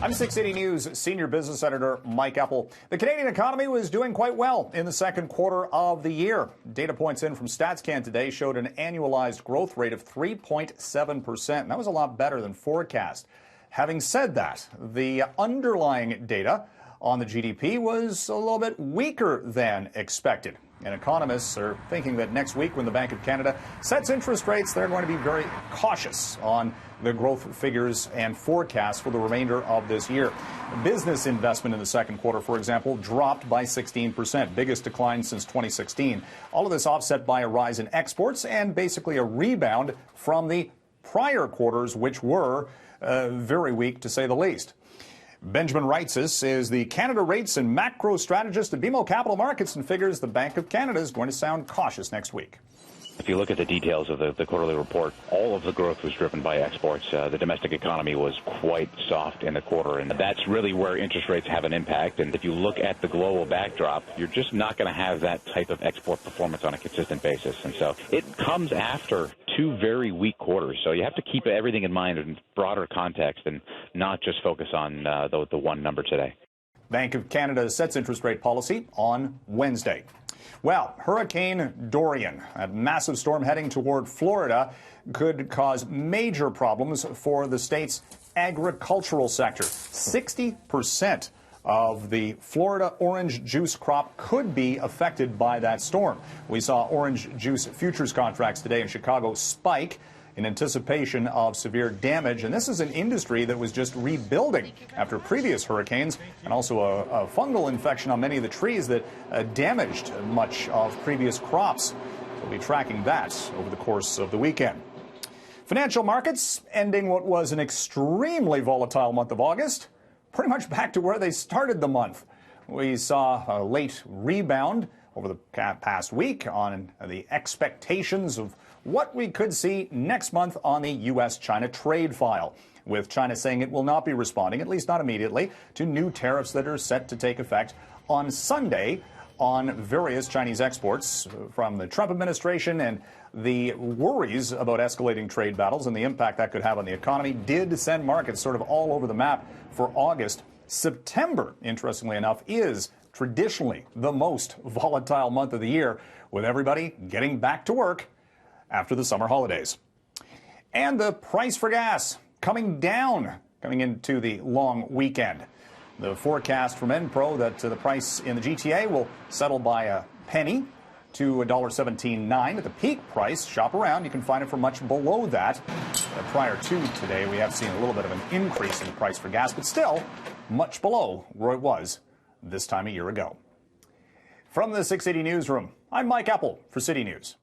I'm 680 News senior business editor Mike Eppel. The Canadian economy was doing quite well in the second quarter of the year. Data points in from StatsCan today showed an annualized growth rate of 3.7%. And that was a lot better than forecast. Having said that, the underlying data on the GDP was a little bit weaker than expected. And economists are thinking that next week when the Bank of Canada sets interest rates, they're going to be very cautious on the growth figures and forecasts for the remainder of this year. Business investment in the second quarter, for example, dropped by 16%, biggest decline since 2016. All of this offset by a rise in exports and basically a rebound from the prior quarters, which were very weak, to say the least. Benjamin Reitzes is the Canada Rates and Macro Strategist at BMO Capital Markets and figures the Bank of Canada is going to sound cautious next week. If you look at the details of the quarterly report, all of the growth was driven by exports. The domestic economy was quite soft in the quarter, and that's really where interest rates have an impact. And if you look at the global backdrop, you're just not going to have that type of export performance on a consistent basis. And so it comes after two very weak quarters. So you have to keep everything in mind in broader context and not just focus on the one number today. Bank of Canada sets interest rate policy on Wednesday. Well, Hurricane Dorian, a massive storm heading toward Florida, could cause major problems for the state's agricultural sector. 60% of the Florida orange juice crop could be affected by that storm. We saw orange juice futures contracts today in Chicago spike in anticipation of severe damage. And this is an industry that was just rebuilding after previous hurricanes and also a fungal infection on many of the trees that damaged much of previous crops. We'll be tracking that over the course of the weekend. Financial markets ending what was an extremely volatile month of August, pretty much back to where they started the month. We saw a late rebound over the past week on the expectations of what we could see next month on the U.S.-China trade file, with China saying it will not be responding, at least not immediately, to new tariffs that are set to take effect on Sunday on various Chinese exports from the Trump administration. And the worries about escalating trade battles and the impact that could have on the economy did send markets sort of all over the map for August. September, interestingly enough, is traditionally the most volatile month of the year, with everybody getting back to work after the summer holidays. And the price for gas coming down coming into the long weekend. The forecast from Enpro that the price in the GTA will settle by a penny to $1.17.9 at the peak price. Shop around. You can find it for much below that. Prior to today, we have seen a little bit of an increase in the price for gas, but still much below where it was this time a year ago. From the 680 newsroom, I'm Mike Eppel for City News.